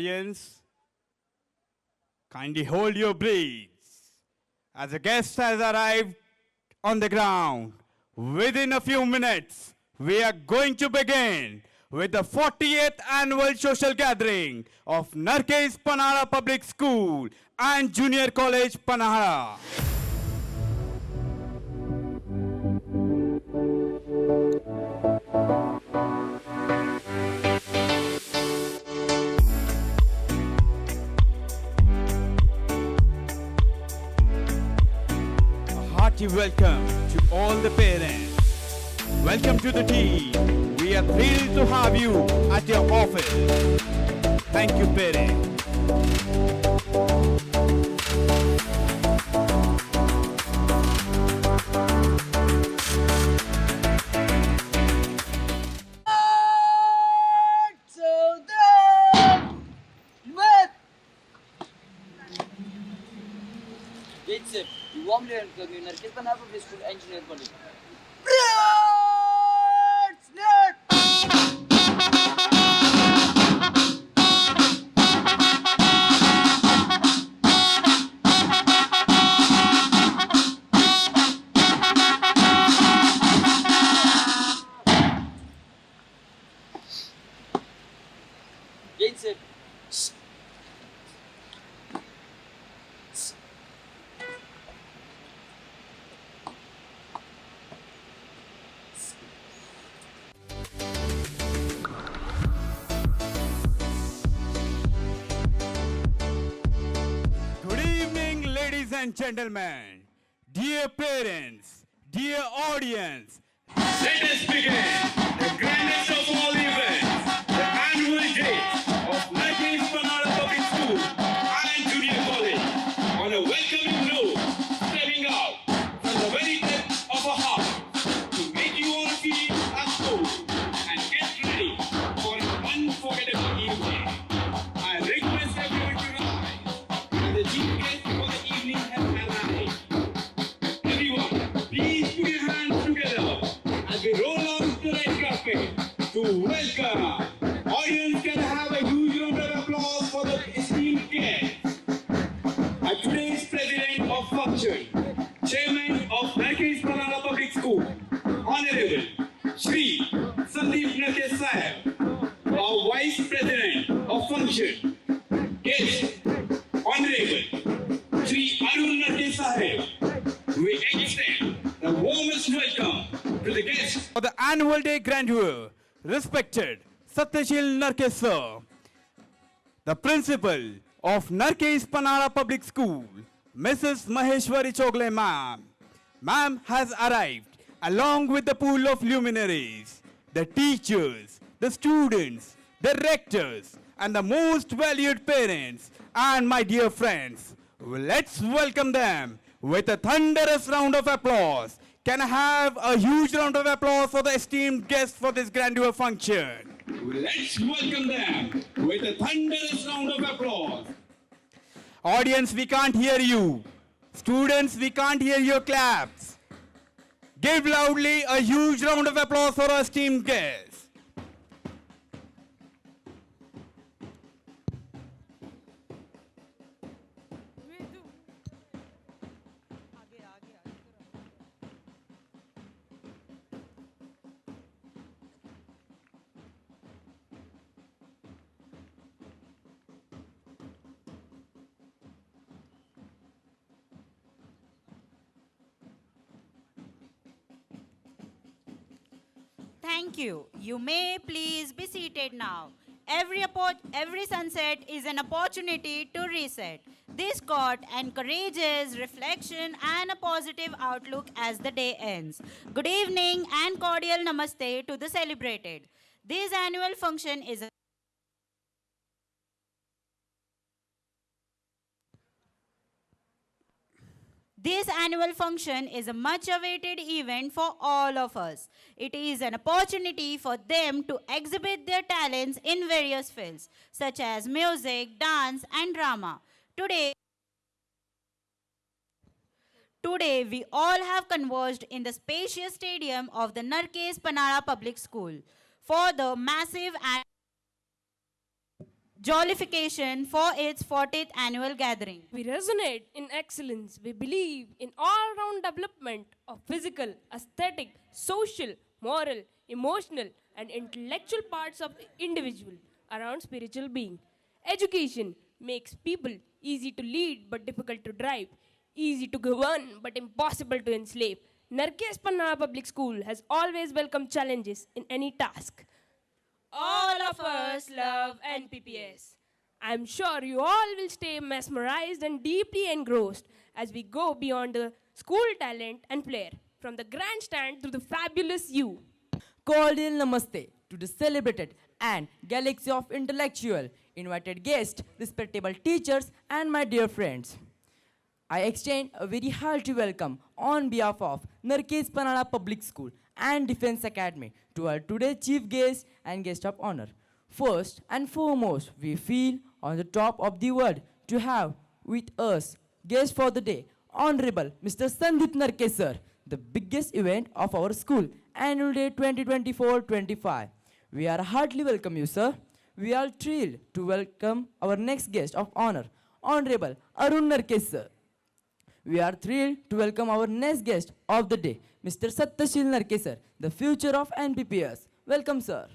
audience, kindly hold your breaths as a guest has arrived on the ground. Within a few minutes, we are going to begin with the 40th annual social gathering of NARAKE'S Panhala Public School and Junior College Panhala. Hearty welcome to all the parents. Welcome to the team. We are thrilled to have you at your office. Thank you, parents. You warmly welcome you NARAKE'S Panhala Public School and Junior College. Good evening, ladies and gentlemen, dear parents, dear audience. Let us begin the grandest of all events, the annual day of NARAKE'S Panhala Public School and Junior College. On a welcoming note, stepping out from the very depth of our heart to make you all feel at home and get ready for an unforgettable evening. I request everyone to rise as the chief guest for the evening has arrived. Everyone, please put your hands together as we roll out the red carpet to welcome. Audience can have a huge round of applause for the esteemed guests. Today's president of function, chairman of NARAKE'S Panhala Public School, Honorable Shri Sandeep Narke Sahib, our vice president of function, guest, Honorable Shri Arun Narke Sahib. We extend the warmest welcome to the guests. For the annual day grandeur, respected Satyashil Narke sir, the principal of NARAKE'S Panhala Public School, Mrs. Maheshwari Chogle ma'am. Ma'am has arrived along with the pool of luminaries, the teachers, the students, the rectors, and the most valued parents and my dear friends. Let's welcome them with a thunderous round of applause. Can I have a huge round of applause for the esteemed guests for this grandeur function? Let's welcome them with a thunderous round of applause. Audience, we can't hear you. Students, we can't hear your claps. Give loudly a huge round of applause for our esteemed guests. Thank you. You may please be seated now. Every sunset is an opportunity to reset. This quote encourages reflection and a positive outlook as the day ends. Good evening and cordial namaste to the celebrated. This annual function is a This annual function is a much-awaited event for all of us. It is an opportunity for them to exhibit their talents in various fields, such as music, dance, and drama. Today, we all have converged in the spacious stadium of the NARAKE'S Panhala Public School for the massive jollification for its 40th annual gathering. We resonate in excellence. We believe in all-round development of physical, aesthetic, social, moral, emotional, and intellectual parts of the individual around spiritual being. Education makes people easy to lead but difficult to drive, easy to govern but impossible to enslave. NARAKE'S Panhala Public School has always welcomed challenges in any task. All of us love NPPS. I'm sure you all will stay mesmerized and deeply engrossed as we go beyond the school talent and flair, from the grandstand to the fabulous you. Cordial namaste to the celebrated and galaxy of intellectual, invited guests, respectable teachers, and my dear friends. I extend a very hearty welcome on behalf of NARAKE'S Panhala Public School and Defense Academy to our today's chief guest and guest of honor. First and foremost, we feel on the top of the world to have with us guest for the day, Honorable Mr. Sandip Narke sir, the biggest event of our school, Annual Day 2024-25. We are heartily welcome you, sir. We are thrilled to welcome our next guest of honor, Honorable Arun Narke sir. We are thrilled to welcome our next guest of the day, Mr. Satyashil Narke sir, the future of NPPS. Welcome, sir.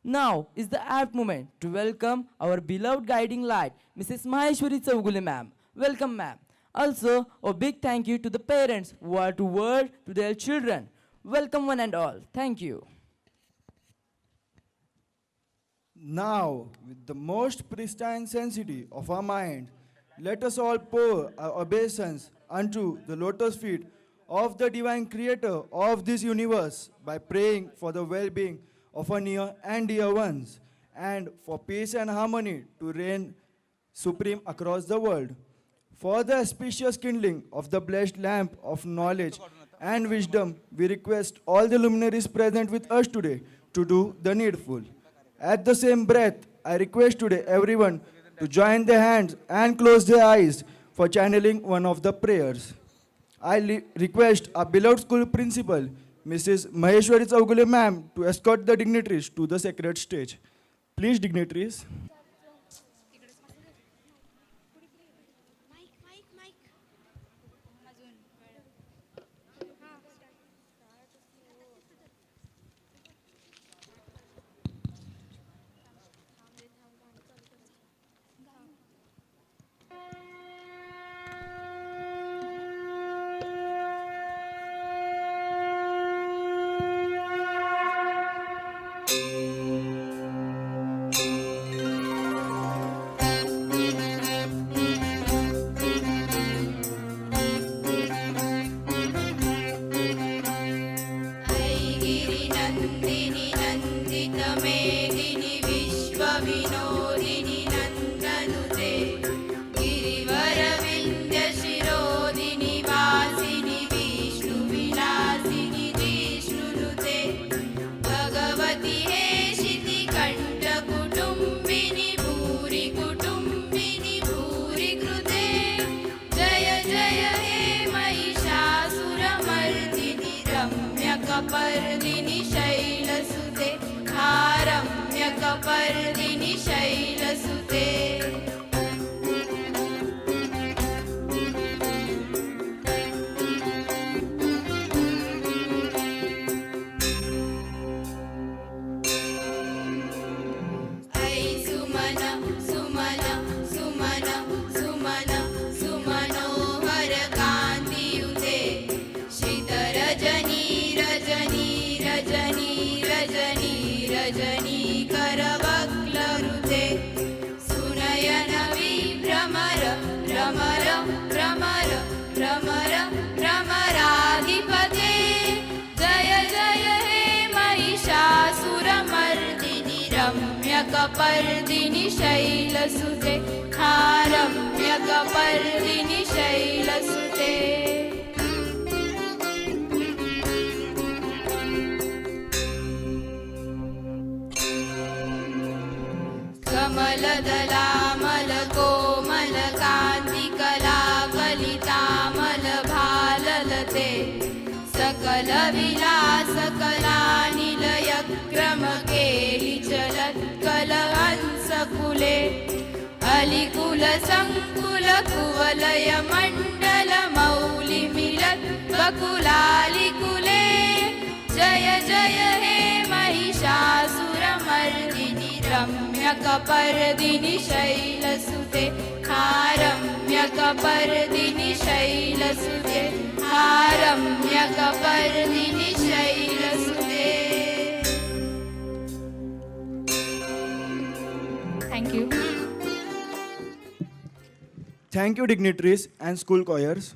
Now is the apt moment to welcome our beloved guiding light, Mrs. Maheshwari Chaugule ma'am. Welcome, ma'am. Also, a big thank you to the parents who are to word to their children. Welcome one and all. Thank you. Now, with the most pristine sensitivity of our mind, let us all pour our obeisance unto the lotus feet of the divine creator of this universe by praying for the well-being of our near and dear ones and for peace and harmony to reign supreme across the world. For the auspicious kindling of the blessed lamp of knowledge and wisdom, we request all the luminaries present with us today to do the needful. At the same breath, I request today everyone to join their hands and close their eyes for channeling one of the prayers. I request our beloved school principal, Mrs. Maheshwari Chaugule ma'am, to escort the dignitaries to the sacred stage. Please, dignitaries. गिरिनन्दिनि नन्दितमेदिनि विश्वविनोदिनि नन्दनुते गिरिवरविन्द्यशिरोदिनि वासिनि विष्णुविलासिनि जिष्णुनुते भगवति हेशिति कण्ठकुटुम्बिनि भूरि कुटुम्बिनि भूरि कृते जय जय हे महिषासुरमर्दिनि रम्यकपर्दिनि शैलसुते रम्यकपर्दिनि शैलसुते ऐ सुमन सुमन सुमन सुमन सुमनोहर कान्तियुते श्रितरजनी रजनी रजनी रजनी रजनी करवक्लरुते सुनयन विभ्रमर भ्रमर भ्रमर भ्रमर भ्रमराधिपते जय जय हे महिषासुरमर्दिनि रम्यकपर्दिनि शैलसुते रम्यकपर्दिनि शैलसुते कमलदलामल कोमल कान्तिकला कलितामल भाललते सकल विलास कला निलय क्रम केलि चलत्कल हंस कुल कुले अलिकुल संकुल कुवलय मंडल मौली मिलत बकुलालिकुले जय जय हे Mahishasuramardini रम्यकपर्दिनि शैलसुते रम्यकपर्दिनि शैलसुते रम्यकपर्दिनि शैलसुते. Thank you. Thank you, dignitaries and school choirs.